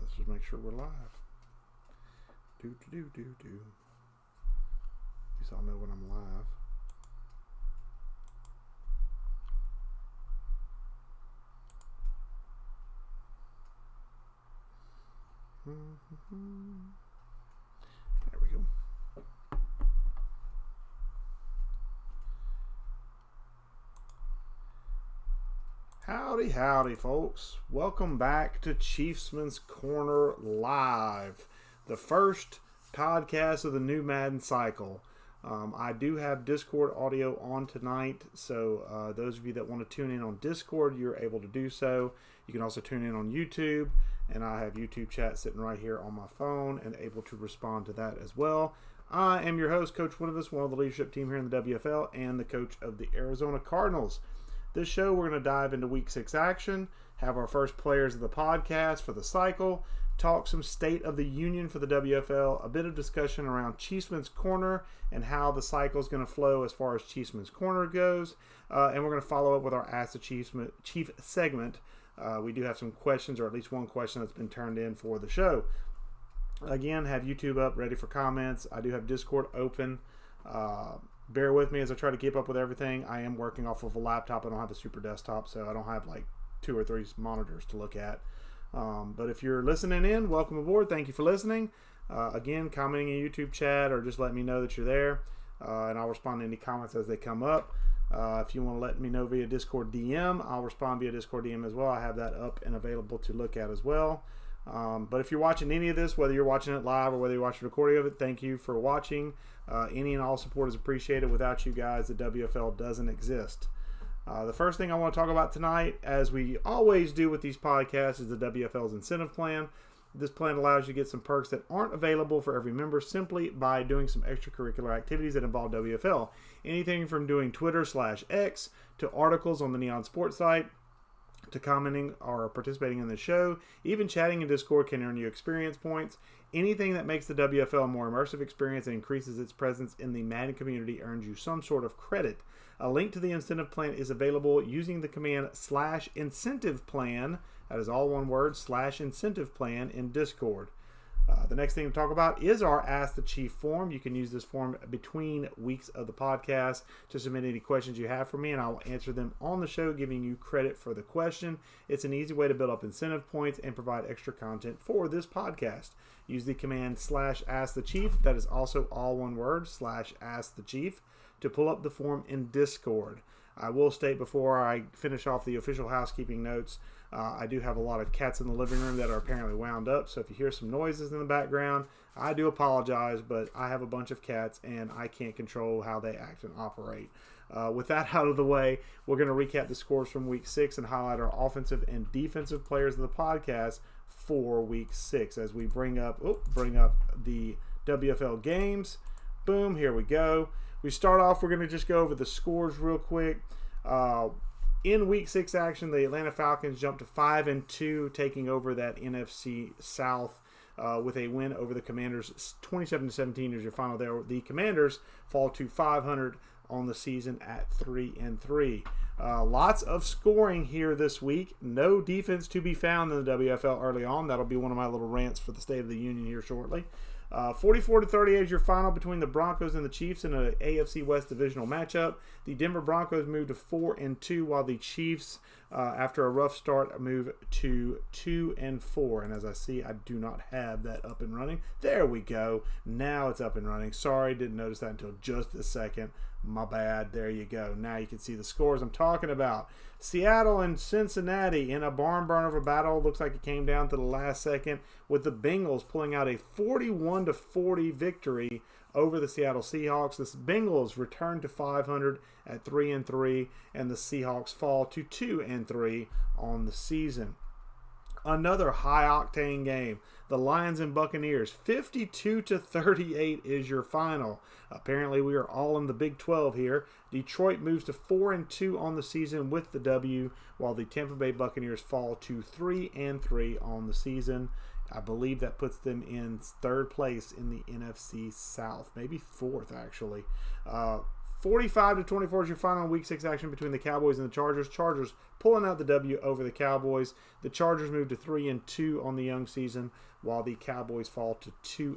Let's just make sure we're live. At least I'll know when I'm live. There we go. Howdy, howdy, folks. Welcome back to Chiefsman's Corner Live, the first podcast of the new Madden cycle. I do have Discord audio on tonight, so those of you that want to tune in on Discord, you're able to do so. You can also tune in on YouTube, and I have YouTube chat sitting right here on my phone and able to respond to that as well. I am your host, Coach Winuvas, one of the leadership team here in the WFL and the coach of the Arizona Cardinals. This show, we're going to dive into Week 6 action, have our first players of the podcast for the cycle, talk some state of the union for the WFL, a bit of discussion around Chiefsman's Corner and how the cycle is going to flow as far as Chiefsman's Corner goes, and we're going to follow up with our Ask the Chief segment. We do have some questions, or at least one question that's been turned in for the show. Again, have YouTube up, ready for comments. I do have Discord open. Bear with me as I try to keep up with everything. I am working off of a laptop. I don't have a super desktop, so I don't have like 2 or 3 monitors to look at. But if you're listening in, welcome aboard. Thank you for listening. Again, commenting in YouTube chat or just let me know that you're there, and I'll respond to any comments as they come up. If you want to let me know via Discord DM, I'll respond via Discord DM as well. I have that up and available to look at as well. But if you're watching any of this, whether you're watching it live or whether you're watching a recording of it, thank you for watching. Any and all support is appreciated. Without you guys, the WFL doesn't exist. The first thing I want to talk about tonight, as we always do with these podcasts, is the WFL's incentive plan. This plan allows you to get some perks that aren't available for every member simply by doing some extracurricular activities that involve WFL. Anything from doing Twitter/X to articles on the Neon Sports site, to commenting or participating in the show. Even chatting in Discord can earn you experience points. Anything that makes the WFL a more immersive experience and increases its presence in the Madden community earns you some sort of credit. A link to the incentive plan is available using the command /incentive plan. That is all one word, /incentive plan in Discord. The next thing to talk about is our Ask the Chief form. You can use this form between weeks of the podcast to submit any questions you have for me, and I will answer them on the show, giving you credit for the question. It's an easy way to build up incentive points and provide extra content for this podcast. Use the command /AskTheChief, that is also all one word, /AskTheChief, to pull up the form in Discord. I will state before I finish off the official housekeeping notes, I do have a lot of cats in the living room that are apparently wound up, so if you hear some noises in the background, I do apologize, but I have a bunch of cats and I can't control how they act and operate. With that out of the way, we're going to recap the scores from Week 6 and highlight our offensive and defensive players of the podcast for Week 6 as we bring up the WFL games. Boom, here we go. We start off, we're going to just go over the scores real quick. In Week 6 action, the Atlanta Falcons jumped to 5-2, taking over that NFC South with a win over the Commanders, 27-17 is your final there. The Commanders fall to 500 on the season at 3-3. Lots of scoring here this week. No defense to be found in the WFL early on. That'll be one of my little rants for the State of the Union here shortly. 44-38 is your final between the Broncos and the Chiefs in an AFC West divisional matchup. The Denver Broncos moved to 4-2, while the Chiefs, after a rough start, move to 2-4. And as I see, I do not have that up and running. There we go. Now it's up and running. Sorry, didn't notice that until just a second. My bad. There you go. Now you can see the scores I'm talking about. Seattle and Cincinnati in a barn burner of a battle. Looks like it came down to the last second, with the Bengals pulling out a 41-40 victory over the Seattle Seahawks. The Bengals return to 500 at 3-3, and the Seahawks fall to 2-3 on the season. Another high-octane game. The Lions and Buccaneers, 52-38 is your final. Apparently, we are all in the Big 12 here. Detroit moves to 4-2 on the season with the W, while the Tampa Bay Buccaneers fall to 3-3 on the season. I believe that puts them in third place in the NFC South, maybe fourth, actually. 45-24 is your final Week 6 action between the Cowboys and the Chargers. Chargers pulling out the W over the Cowboys. The Chargers move to 3-2 on the young season, while the Cowboys fall to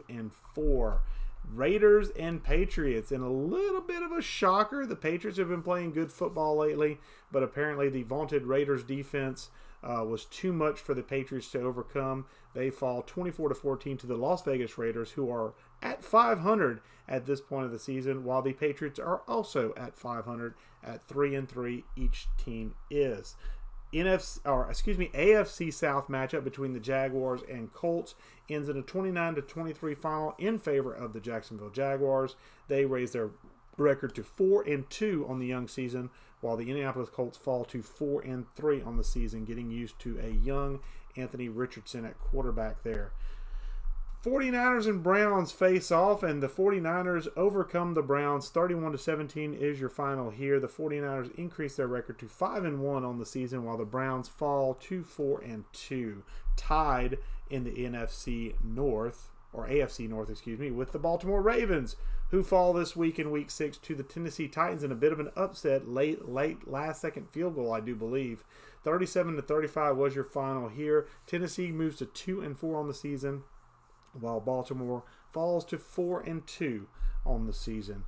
2-4. Raiders and Patriots in a little bit of a shocker. The Patriots have been playing good football lately, but apparently the vaunted Raiders defense was too much for the Patriots to overcome. They fall 24-14 to the Las Vegas Raiders, who are at 500 at this point of the season, while the Patriots are also at 500 at 3-3 each team is. AFC South matchup between the Jaguars and Colts ends in a 29-23 final in favor of the Jacksonville Jaguars. They raise their record to 4-2 on the young season, while the Indianapolis Colts fall to 4-3 on the season, getting used to a young Anthony Richardson at quarterback there. 49ers and Browns face off, and the 49ers overcome the Browns. 31-17 is your final here. The 49ers increase their record to 5-1 on the season, while the Browns fall to 4-2, tied in the AFC North, with the Baltimore Ravens, who fall this week in Week 6 to the Tennessee Titans in a bit of an upset, late last-second field goal, I do believe. 37-35 was your final here. Tennessee moves to 2-4 on the season, while Baltimore falls to 4-2 on the season.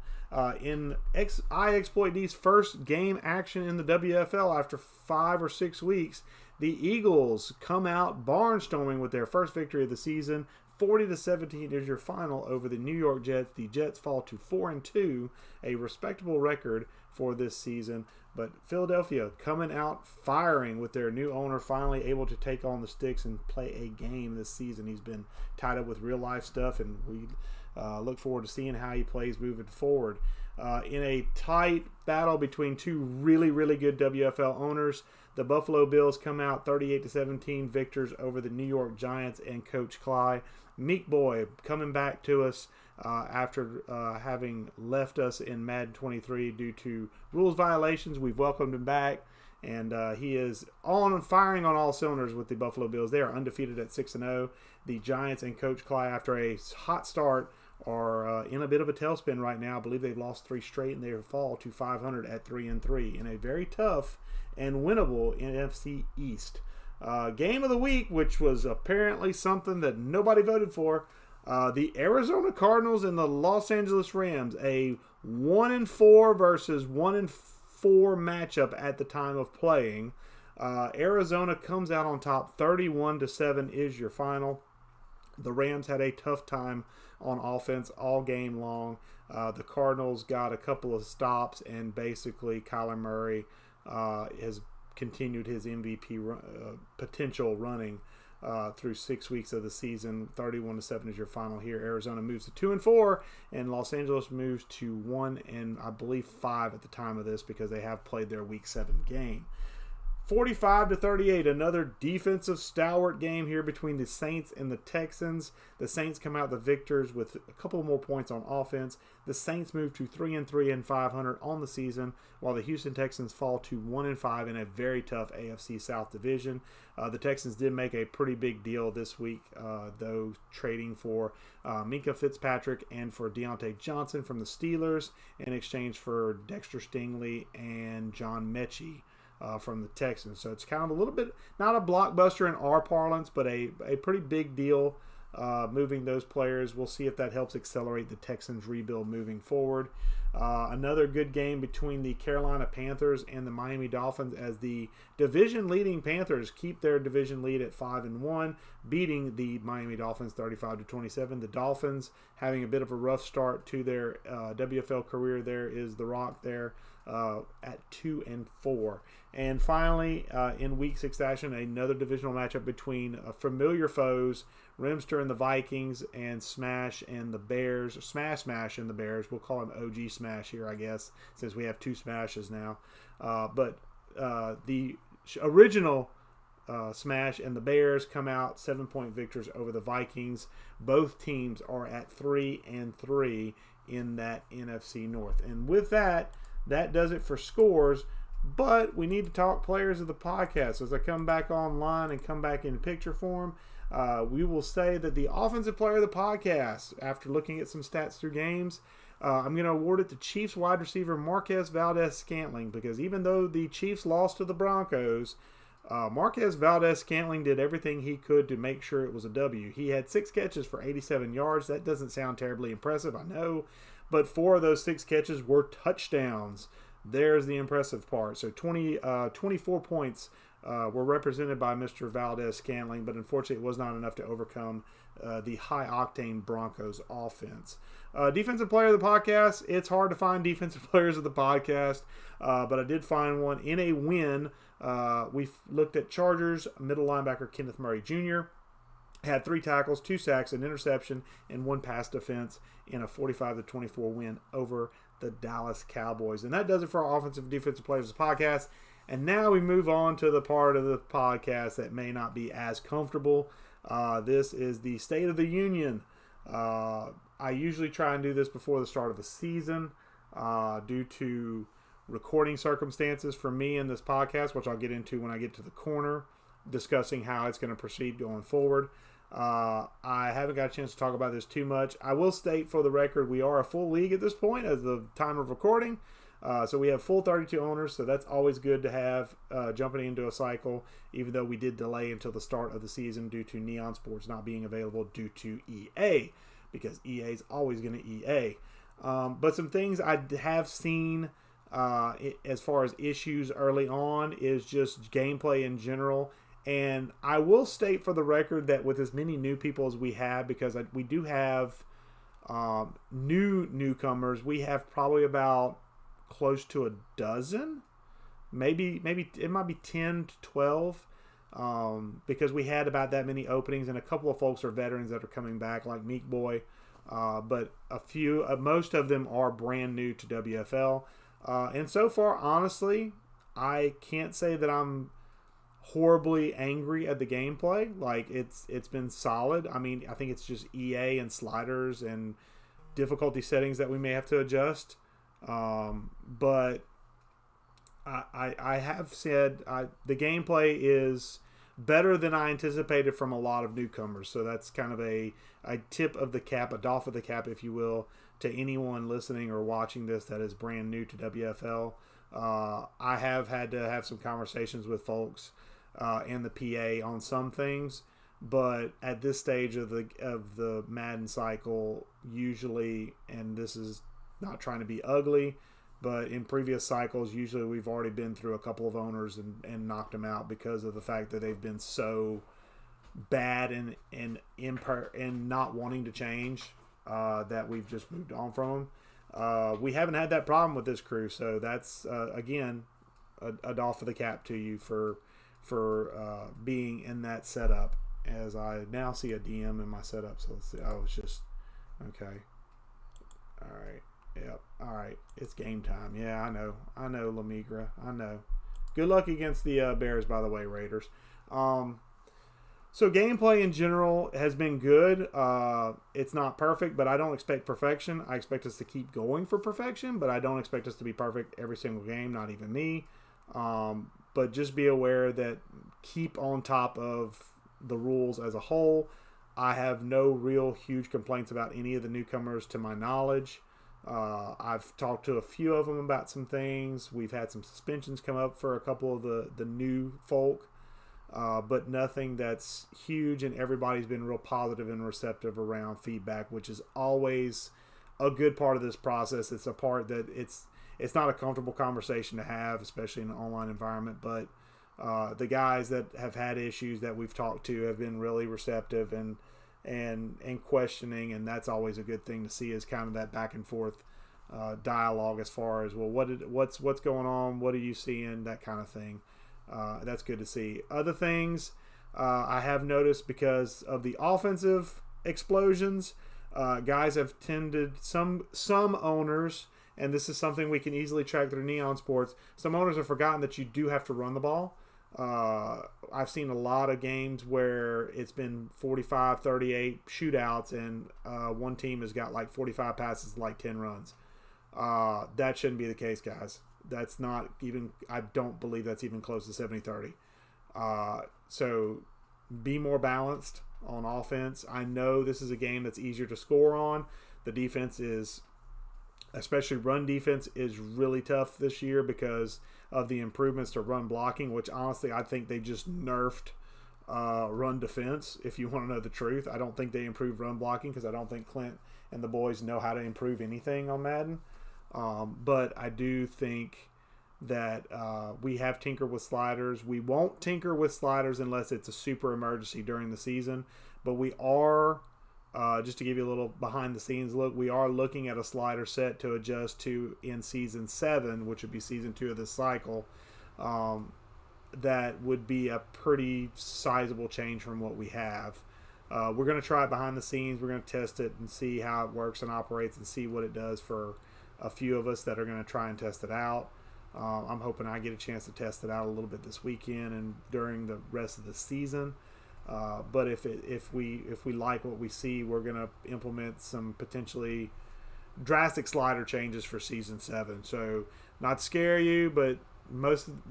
In iExploit-D's first game action in the WFL after 5 or 6 weeks, the Eagles come out barnstorming with their first victory of the season. 40-17 is your final over the New York Jets. The Jets fall to 4-2, a respectable record for this season. But Philadelphia coming out firing with their new owner, finally able to take on the sticks and play a game this season. He's been tied up with real life stuff, and we look forward to seeing how he plays moving forward. In a tight battle between two really, really good WFL owners, the Buffalo Bills come out 38-17 victors over the New York Giants and Coach Cly. Meek Boy coming back to us after having left us in Madden 23 due to rules violations. We've welcomed him back, and he is firing on all cylinders with the Buffalo Bills. They are undefeated at 6-0. The Giants and Coach Cly, after a hot start, are in a bit of a tailspin right now. I believe they've lost 3 straight, and they fall to 500 at 3-3 in a very tough and winnable NFC East. Game of the week, which was apparently something that nobody voted for. The Arizona Cardinals and the Los Angeles Rams, a 1-4 versus 1-4 matchup at the time of playing. Arizona comes out on top, 31-7 is your final. The Rams had a tough time on offense all game long. The Cardinals got a couple of stops, and basically Kyler Murray has continued his MVP potential running through 6 weeks of the season. 31-7 is your final here. Arizona moves to 2-4, and Los Angeles moves to 1-5 at the time of this, because they have played their Week 7 game. 45-38, another defensive stalwart game here between the Saints and the Texans. The Saints come out the victors with a couple more points on offense. The Saints move to 3-3 and 500 on the season, while the Houston Texans fall to 1-5 in a very tough AFC South division. The Texans did make a pretty big deal this week, though, trading for Minka Fitzpatrick and for Deontay Johnson from the Steelers in exchange for Dexter Stingley and John Mechie from the Texans. So it's kind of a little bit, not a blockbuster in our parlance, but a pretty big deal moving those players. We'll see if that helps accelerate the Texans' rebuild moving forward. Another good game between the Carolina Panthers and the Miami Dolphins, as the division-leading Panthers keep their division lead at 5-1, beating the Miami Dolphins 35-27. The Dolphins having a bit of a rough start to their WFL career. There is The Rock there at 2-4. And finally, in Week 6 action, another divisional matchup between familiar foes, Rimster and the Vikings, and Smash and the Bears. Smash and the Bears. We'll call him OG Smash here, I guess, since we have 2 Smashes now. But the original Smash and the Bears come out 7-point victors over the Vikings. Both teams are at 3-3 in that NFC North. And with that, that does it for scores. But we need to talk players of the podcast. As I come back online and come back in picture form, we will say that the offensive player of the podcast, after looking at some stats through games, I'm going to award it to Chiefs wide receiver Marquez Valdez-Scantling, because even though the Chiefs lost to the Broncos, Marquez Valdez-Scantling did everything he could to make sure it was a W. He had 6 catches for 87 yards. That doesn't sound terribly impressive, I know, but 4 of those 6 catches were touchdowns. There's the impressive part. So 24 points were represented by Mr. Valdez-Scantling, but unfortunately it was not enough to overcome the high-octane Broncos offense. Defensive player of the podcast, it's hard to find defensive players of the podcast, but I did find one in a win. We've looked at Chargers middle linebacker Kenneth Murray Jr., had 3 tackles, 2 sacks, an interception, and 1 pass defense in a 45-24 win over the Dallas Cowboys. And that does it for our offensive and defensive players of the podcast. And now we move on to the part of the podcast that may not be as comfortable. This is the State of the Union. I usually try and do this before the start of the season due to recording circumstances for me in this podcast, which I'll get into when I get to the corner, discussing how it's going to proceed going forward. I haven't got a chance to talk about this too much. I will state for the record, we are a full league at this point as the time of recording. So we have full 32 owners, so that's always good to have jumping into a cycle, even though we did delay until the start of the season due to Neon Sports not being available due to EA, because EA is always going to EA. But some things I have seen as far as issues early on is just gameplay in general. And I will state for the record that with as many new people as we have, because we do have newcomers, we have probably about close to a dozen, maybe it might be 10 to 12, because we had about that many openings, and a couple of folks are veterans that are coming back, like Meek Boy, but a few, most of them are brand new to WFL, and so far, honestly, I can't say that I'm horribly angry at the gameplay. Like, it's been solid. I mean, I think it's just EA and sliders and difficulty settings that we may have to adjust. But I have said the gameplay is better than I anticipated from a lot of newcomers. So that's kind of a tip of the cap, a doff of the cap, if you will, to anyone listening or watching this that is brand new to WFL. I have had to have some conversations with folks and the PA on some things, but at this stage of the Madden cycle, usually, and this is not trying to be ugly, but in previous cycles, usually we've already been through a couple of owners and knocked them out because of the fact that they've been so bad and not wanting to change that we've just moved on from them. We haven't had that problem with this crew, so that's again a doff of the cap to you for being in that setup. As I now see a DM in my setup, so let's see. Oh, it's just okay. All right. Yep. All right. It's game time. Yeah, I know, Lamigra. I know. Good luck against the Bears, by the way, Raiders. So gameplay in general has been good. It's not perfect, but I don't expect perfection. I expect us to keep going for perfection, but I don't expect us to be perfect every single game, not even me. But just be aware that keep on top of the rules as a whole. I have no real huge complaints about any of the newcomers to my knowledge. I've talked to a few of them about some things. We've had some suspensions come up for a couple of the new folk, but nothing that's huge, and everybody's been real positive and receptive around feedback, which is always a good part of this process. It's a part that it's not a comfortable conversation to have, especially in an online environment, but the guys that have had issues that we've talked to have been really receptive and questioning, and that's always a good thing to see, is kind of that back and forth dialogue as far as, well, what's going on, what are you seeing, that kind of thing. That's good to see. Other things I have noticed because of the offensive explosions, guys have tended, some owners, and this is something we can easily track through Neon Sports, some owners have forgotten that you do have to run the ball. I've seen a lot of games where it's been 45-38 shootouts, and one team has got like 45 passes, like 10 runs. That shouldn't be the case, guys. That's not even, I don't believe that's even close to 70-30. So be more balanced on offense. I know this is a game that's easier to score on. The defense is especially run defense, is really tough this year because of the improvements to run blocking, which honestly I think they just nerfed run defense. If you want to know the truth, I don't think they improved run blocking because I don't think Clint and the boys know how to improve anything on Madden. But I do think that we have tinkered with sliders. We won't tinker with sliders unless it's a super emergency during the season. But we are, just to give you a little behind the scenes look, we are looking at a slider set to adjust to in season 7, which would be season 2 of this cycle. That would be a pretty sizable change from what we have. We're going to try it behind the scenes. We're going to test it and see how it works and operates and see what it does for a few of us that are going to try and test it out. I'm hoping I get a chance to test it out a little bit this weekend and during the rest of the season. But if we like what we see, we're going to implement some potentially drastic slider changes for season 7. So not to scare you, but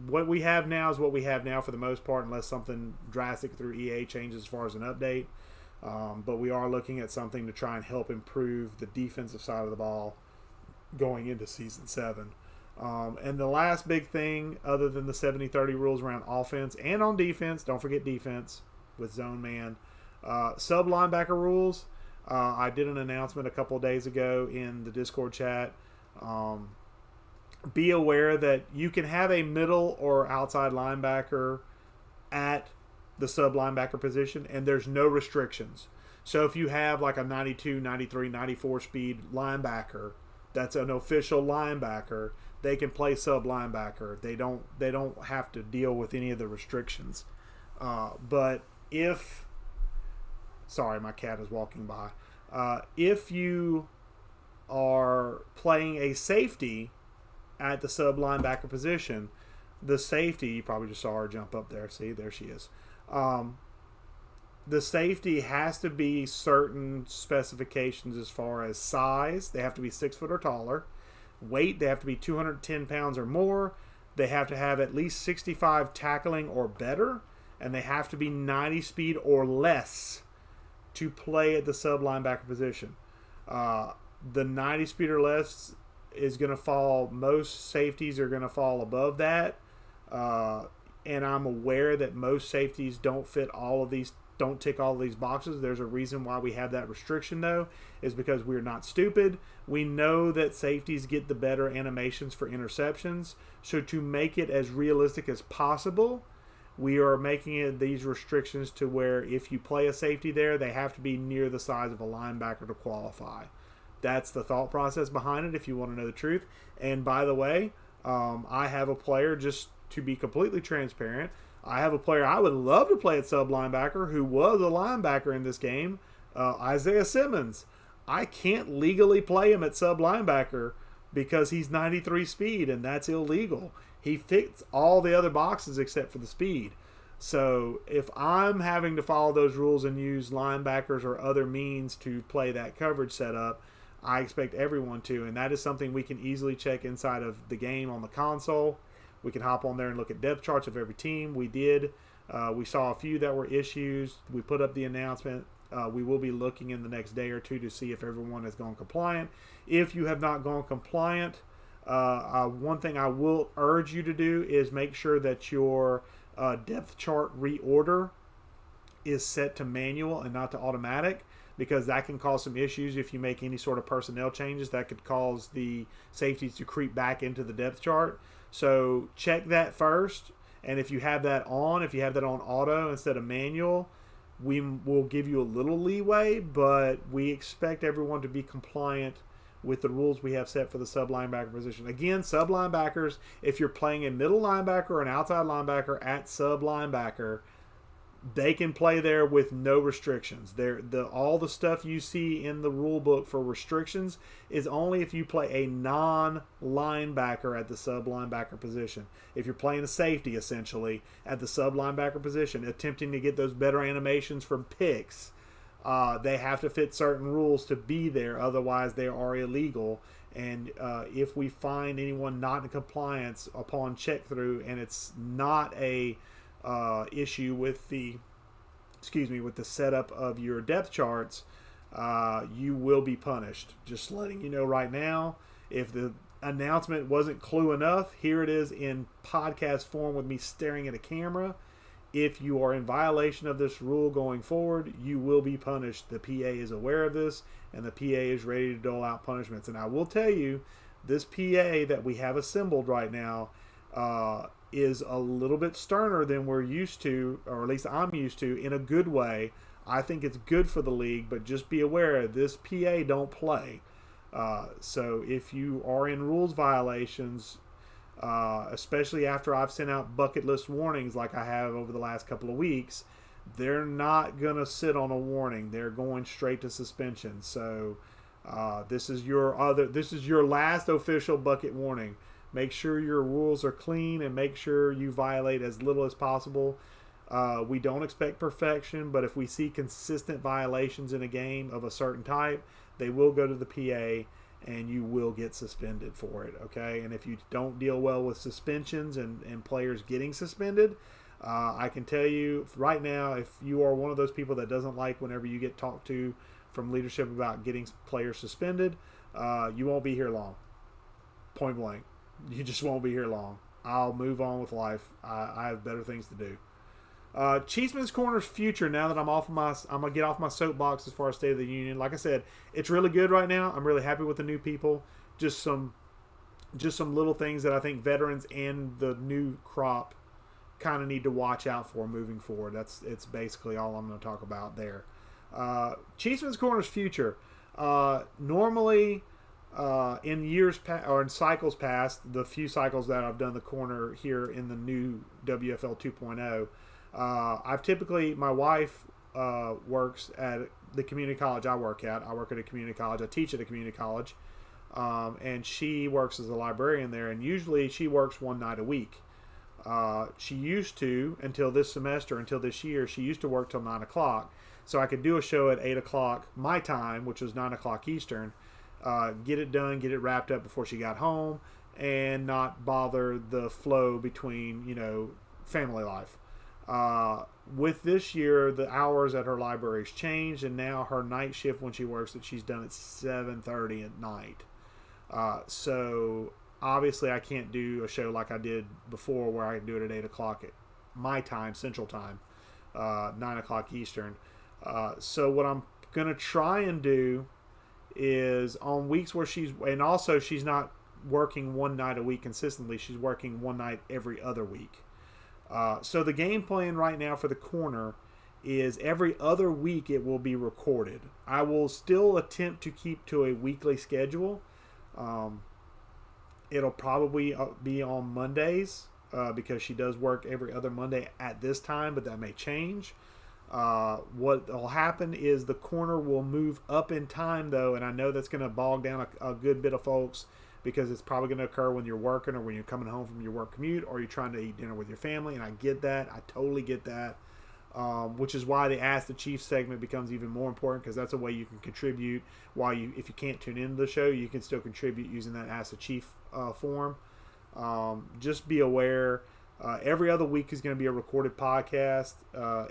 what we have now is what we have now for the most part, unless something drastic through EA changes as far as an update. But we are looking at something to try and help improve the defensive side of the ball going into season 7. And the last big thing, other than the 70-30 rules around offense and on defense, don't forget defense with zone man, sub linebacker rules. I did an announcement a couple of days ago in the Discord chat. Be aware that you can have a middle or outside linebacker at the sub linebacker position, and there's no restrictions. So if you have like a 92, 93, 94 speed linebacker, that's an official linebacker, they can play sub linebacker. They don't have to deal with any of the restrictions. But if, sorry, my cat is walking by. If you are playing a safety at the sub linebacker position, the safety, you probably just saw her jump up there. See, there she is. The safety has to be certain specifications as far as size. They have to be 6 foot or taller. Weight, they have to be 210 pounds or more. They have to have at least 65 tackling or better. And they have to be 90 speed or less to play at the sub linebacker position. The 90 speed or less is going to fall, most safeties are going to fall above that. And I'm aware that most safeties don't tick all of these boxes. There's a reason why we have that restriction, though, is because we're not stupid. We know that safeties get the better animations for interceptions. So to make it as realistic as possible, we are making these restrictions to where if you play a safety there, they have to be near the size of a linebacker to qualify. That's the thought process behind it, if you want to know the truth. And by the way, I have a player, just to be completely transparent, I have a player I would love to play at sub linebacker who was a linebacker in this game, Isaiah Simmons. I can't legally play him at sub linebacker because he's 93 speed, and that's illegal. He fits all the other boxes except for the speed. So if I'm having to follow those rules and use linebackers or other means to play that coverage setup, I expect everyone to, and that is something we can easily check inside of the game on the console. We can hop on there and look at depth charts of every team. We did. We saw a few that were issues. We put up the announcement. We will be looking in the next day or two to see if everyone has gone compliant. If you have not gone compliant, one thing I will urge you to do is make sure that your depth chart reorder is set to manual and not to automatic, because that can cause some issues if you make any sort of personnel changes that could cause the safeties to creep back into the depth chart. So check that first, and if you have that on, auto instead of manual, we will give you a little leeway, but we expect everyone to be compliant with the rules we have set for the sub linebacker position. Again, sub linebackers, if you're playing a middle linebacker or an outside linebacker at sub linebacker, they can play there with no restrictions. All the stuff you see in the rule book for restrictions is only if you play a non-linebacker at the sub-linebacker position. If you're playing a safety, essentially, at the sub-linebacker position, attempting to get those better animations from picks, they have to fit certain rules to be there. Otherwise, they are illegal. And if we find anyone not in compliance upon check-through, and it's not a issue with the setup of your depth charts, you will be punished. Just letting you know right now. If the announcement wasn't clue enough, here it is in podcast form with me staring at a camera. If you are in violation of this rule going forward, you will be punished. The PA is aware of this, and the PA is ready to dole out punishments. And I will tell you, this PA that we have assembled right now is a little bit sterner than we're used to, or at least I'm used to, in a good way. I think it's good for the league, but just be aware, this PA don't play. So if you are in rules violations, especially after I've sent out bucket list warnings like I have over the last couple of weeks, they're not going to sit on a warning. They're going straight to suspension. So this is your last official bucket warning. Make sure your rules are clean and make sure you violate as little as possible. We don't expect perfection, but if we see consistent violations in a game of a certain type, they will go to the PA and you will get suspended for it, okay? And if you don't deal well with suspensions and players getting suspended, I can tell you right now, if you are one of those people that doesn't like whenever you get talked to from leadership about getting players suspended, you won't be here long. Point blank. You just won't be here long. I'll move on with life. I have better things to do. Chiefsman's Corner's future, now that I'm gonna get off my soapbox as far as State of the Union. Like I said, it's really good right now. I'm really happy with the new people. Just some little things that I think veterans and the new crop kind of need to watch out for moving forward. It's basically all I'm going to talk about there. Chiefsman's Corner's future. Normally, in years or in cycles past, the few cycles that I've done the corner here in the new WFL 2.0. I've typically, my wife works at the community college I work at. I work at a community college. I teach at a community college. And she works as a librarian there. And usually she works one night a week. She used to, until this year, she used to work till 9 o'clock. So I could do a show at 8 o'clock my time, which was 9 o'clock Eastern. Get it done, get it wrapped up before she got home, and not bother the flow between, family life. With this year, the hours at her library's changed, and now her night shift when she works that she's done at 7:30 at night. So obviously I can't do a show like I did before where I can do it at 8 o'clock at my time, Central Time, 9 o'clock Eastern. So what I'm going to try and do is on weeks where she's not working one night a week consistently, she's working one night every other week. So the game plan right now for the corner is every other week it will be recorded. I will still attempt to keep to a weekly schedule. It'll probably be on Mondays because she does work every other Monday at this time, but that may change. What will happen is the corner will move up in time, though, and I know that's going to bog down a good bit of folks because it's probably going to occur when you're working or when you're coming home from your work commute or you're trying to eat dinner with your family, and I get that. I totally get that, which is why the Ask the Chief segment becomes even more important because that's a way you can contribute. If you can't tune into the show, you can still contribute using that Ask the Chief form. Just be aware. Every other week is going to be a recorded podcast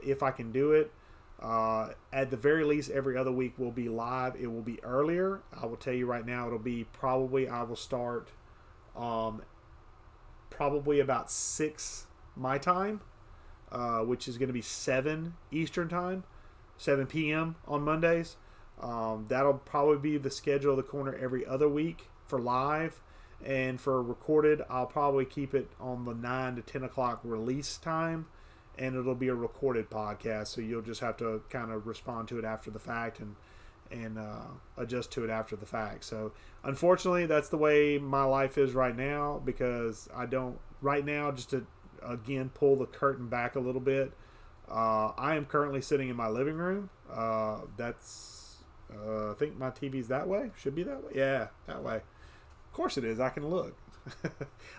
if I can do it. At the very least, every other week will be live. It will be earlier. I will tell you right now, it'll be I will start probably about 6 my time, which is going to be 7 Eastern time, 7 p.m. on Mondays. That'll probably be the schedule of the corner every other week for live. And for recorded, I'll probably keep it on the 9 to 10 o'clock release time, and it'll be a recorded podcast, so you'll just have to kind of respond to it after the fact and adjust to it after the fact. So unfortunately, that's the way my life is right now because just to again pull the curtain back a little bit, I am currently sitting in my living room. That's I think my TV's that way. Should be that way. Yeah, that way. Of course it is. I can look.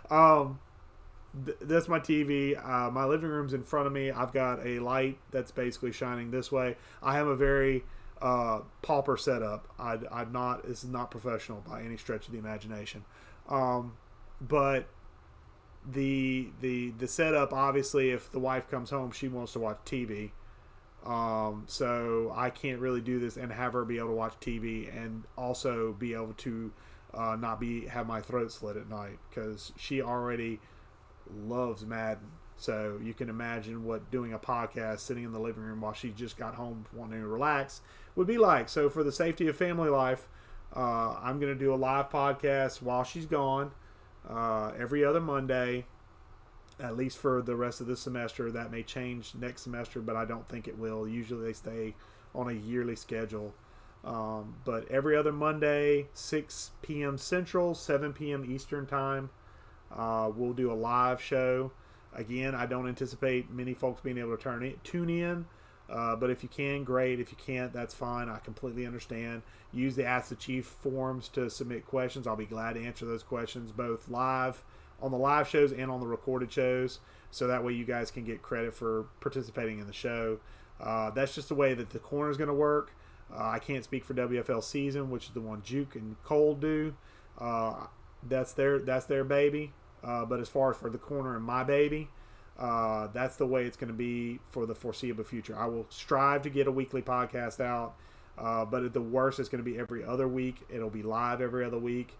That's my TV. My living room's in front of me. I've got a light that's basically shining this way. I have a very pauper setup. This is not professional by any stretch of the imagination. But the setup, obviously, if the wife comes home, she wants to watch TV. So I can't really do this and have her be able to watch TV and also be able to not have my throat slit at night, because she already loves Madden. So you can imagine what doing a podcast sitting in the living room while she just got home wanting to relax would be like. So for the safety of family life, I'm going to do a live podcast while she's gone every other Monday, at least for the rest of this semester. That may change next semester, but I don't think it will. Usually they stay on a yearly schedule. But every other Monday, 6 p.m. Central, 7 p.m. Eastern Time, we'll do a live show. Again, I don't anticipate many folks being able to tune in. But if you can, great. If you can't, that's fine. I completely understand. Use the Ask the Chief forums to submit questions. I'll be glad to answer those questions, both live on the live shows and on the recorded shows. So that way you guys can get credit for participating in the show. That's just the way that the corner is going to work. I can't speak for WFL season, which is the one Juke and Cole do. That's their baby. But as far as for the corner and my baby, that's the way it's going to be for the foreseeable future. I will strive to get a weekly podcast out, but at the worst, it's going to be every other week. It'll be live every other week.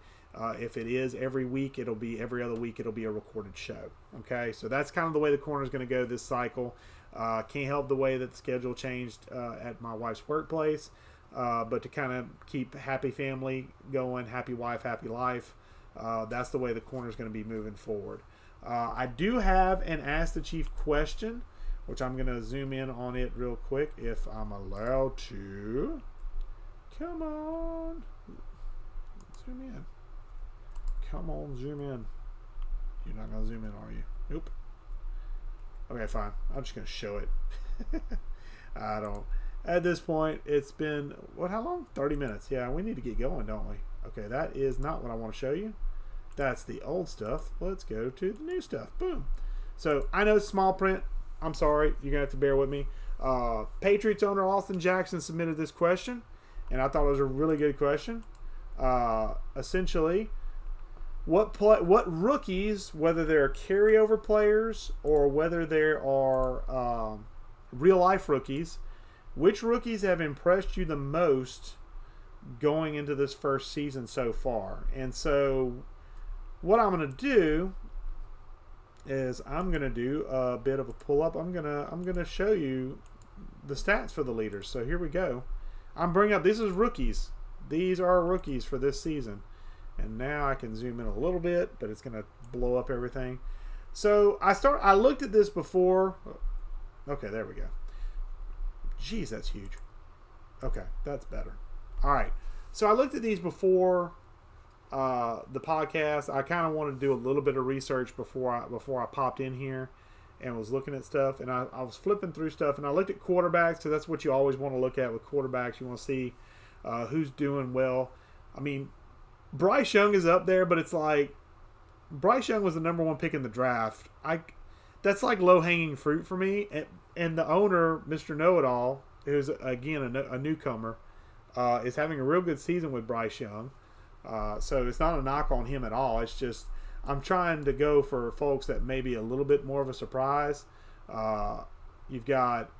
If it is every week, it'll be every other week. It'll be a recorded show. Okay, so that's kind of the way the corner is going to go this cycle. Can't help the way that the schedule changed at my wife's workplace, but to kind of keep happy family going, happy wife, happy life. That's the way the corner is going to be moving forward. I do have an Ask the Chief question, which I'm going to zoom in on it real quick if I'm allowed to. Come on. Zoom in. Come on, zoom in. You're not going to zoom in, are you? Nope. Okay, fine. I'm just going to show it. I don't. At this point, it's been, how long? 30 minutes. Yeah, we need to get going, don't we? Okay, that is not what I want to show you. That's the old stuff. Let's go to the new stuff. Boom. So, I know it's small print. I'm sorry. You're going to have to bear with me. Patriots owner Austin Jackson submitted this question, and I thought it was a really good question. Essentially, what rookies, whether they're carryover players or whether there are real-life rookies, which rookies have impressed you the most going into this first season so far? And so what I'm going to do is I'm going to do a bit of a pull-up. I'm going to show you the stats for the leaders. So here we go. I'm bringing up, this is rookies. These are rookies for this season. And now I can zoom in a little bit, but it's going to blow up everything. So I looked at this before. Okay, there we go. Jeez, that's huge. Okay, that's better. All right. So I looked at these before the podcast. I kind of wanted to do a little bit of research before I popped in here and was looking at stuff. And I was flipping through stuff, and I looked at quarterbacks, because that's what you always want to look at with quarterbacks. You want to see who's doing well. I mean, Bryce Young is up there, but it's like Bryce Young was the number one pick in the draft. That's like low-hanging fruit for me. And the owner, Mr. Know-It-All, who's, again, a newcomer, is having a real good season with Bryce Young. So it's not a knock on him at all. It's just I'm trying to go for folks that may be a little bit more of a surprise. You've got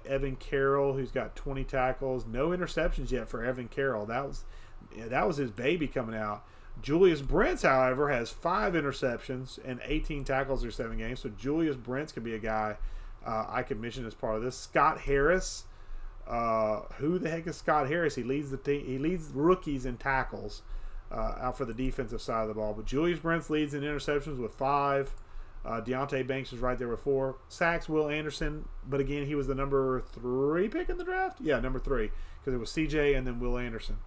Evan Carroll, who's got 20 tackles. No interceptions yet for Evan Carroll. That was his baby coming out. Julius Brents, however, has 5 interceptions and 18 tackles through 7 games. So Julius Brents could be a guy I could mention as part of this. Scott Harris. Who the heck is Scott Harris? He leads the team. He leads rookies in tackles out for the defensive side of the ball. But Julius Brents leads in interceptions with 5. Deontay Banks is right there with 4. Sacks, Will Anderson. But again, he was the number 3 pick in the draft. Yeah, number 3, because it was CJ and then Will Anderson.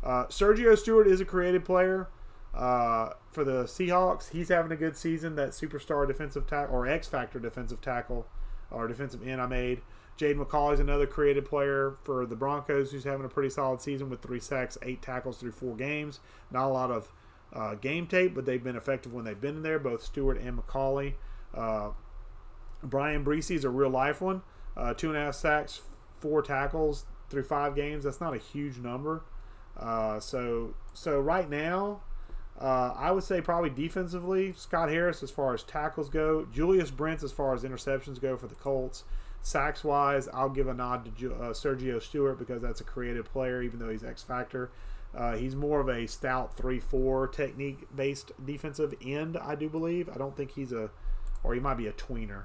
Sergio Stewart is a creative player for the Seahawks. He's having a good season. That superstar defensive tackle, or X-Factor defensive tackle, or defensive end I made. Jaden McCauley is another creative player for the Broncos, who's having a pretty solid season with 3 sacks, 8 tackles through 4 games. Not a lot of game tape, but they've been effective when they've been in there, both Stewart and McCauley. Brian Breesy is a real-life one. 2.5 sacks, 4 tackles through 5 games. That's not a huge number. So right now, I would say probably defensively, Scott Harris as far as tackles go. Julius Brents as far as interceptions go for the Colts. Sacks-wise, I'll give a nod to Sergio Stewart, because that's a creative player, even though he's X-Factor. He's more of a stout 3-4 technique-based defensive end, I do believe. I don't think he's or he might be a tweener.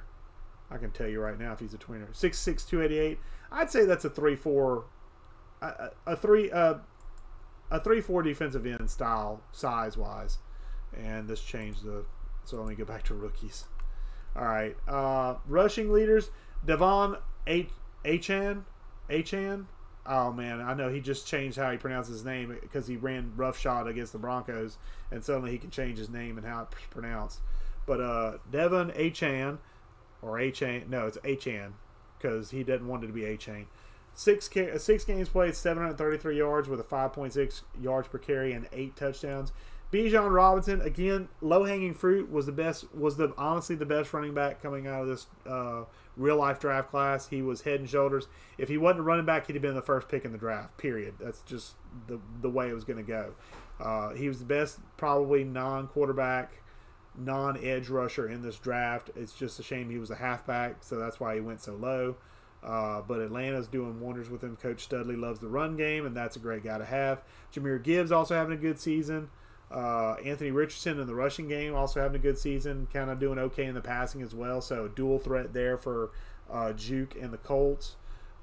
I can tell you right now if he's a tweener. 6'6", 288. I'd say that's a 3-4, a 3-4 defensive end style size-wise. And this changed so let me go back to rookies. All right. Rushing leaders, Devon Achane. Oh, man, I know he just changed how he pronounces his name because he ran roughshod against the Broncos, and suddenly he can change his name and how it's pronounced. But Devon Achane, or Achane, no, it's Achane because he didn't want it to be Achane. 6 games played, 733 yards with a 5.6 yards per carry and 8 touchdowns. Bijan Robinson, again, low-hanging fruit, was honestly the best running back coming out of this real-life draft class. He was head and shoulders. If he wasn't a running back, he'd have been the first pick in the draft, period. That's just the way it was going to go. He was the best probably non-quarterback, non-edge rusher in this draft. It's just a shame he was a halfback, so that's why he went so low. But Atlanta's doing wonders with him. Coach Studley loves the run game, and that's a great guy to have. Jahmyr Gibbs also having a good season. Anthony Richardson in the rushing game also having a good season, kind of doing okay in the passing as well. So dual threat there for Juke and the Colts.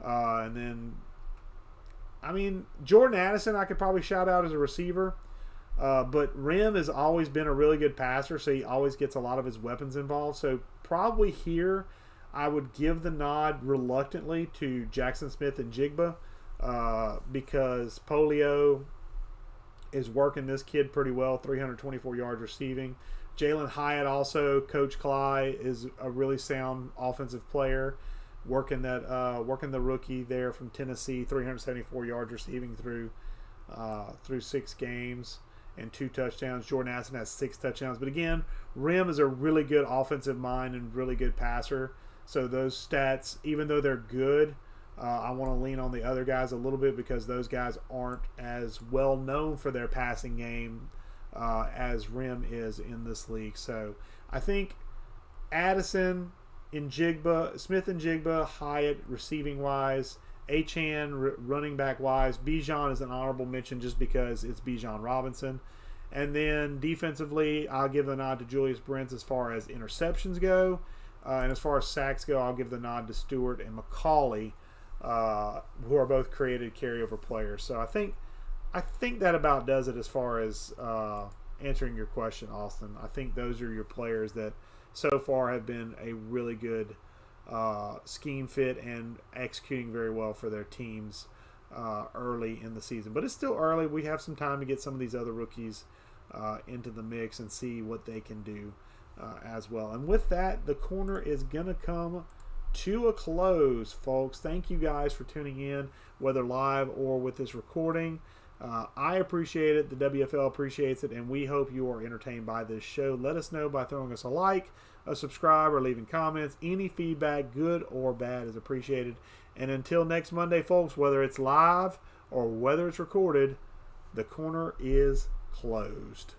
And then, I mean, Jordan Addison I could probably shout out as a receiver. But Rim has always been a really good passer, so he always gets a lot of his weapons involved. So probably here I would give the nod reluctantly to Jackson Smith and Jigba because Polio is working this kid pretty well, 324 yards receiving. Jalen Hyatt also, Coach Cly, is a really sound offensive player, working the rookie there from Tennessee, 374 yards receiving through 6 games and 2 touchdowns. Jordan Addison has 6 touchdowns. But again, Rim is a really good offensive mind and really good passer. So those stats, even though they're good, I want to lean on the other guys a little bit because those guys aren't as well known for their passing game as Rim is in this league. So I think Addison and Jigba, Smith and Jigba, Hyatt receiving wise, Achane running back wise, Bijan is an honorable mention just because it's Bijan Robinson. And then defensively, I'll give the nod to Julius Brents as far as interceptions go. And as far as sacks go, I'll give the nod to Stewart and McCauley, who are both created carryover players. So I think that about does it as far as answering your question, Austin. I think those are your players that so far have been a really good scheme fit and executing very well for their teams early in the season. But it's still early. We have some time to get some of these other rookies into the mix and see what they can do as well. And with that, the corner is going to come to a close, folks. Thank you guys for tuning in, whether live or with this recording. I appreciate it. The WFL appreciates it, and we hope you are entertained by this show. Let us know by throwing us a like, a subscribe, or leaving comments. Any feedback, good or bad, is appreciated. And until next Monday, folks, whether it's live or whether it's recorded, the corner is closed.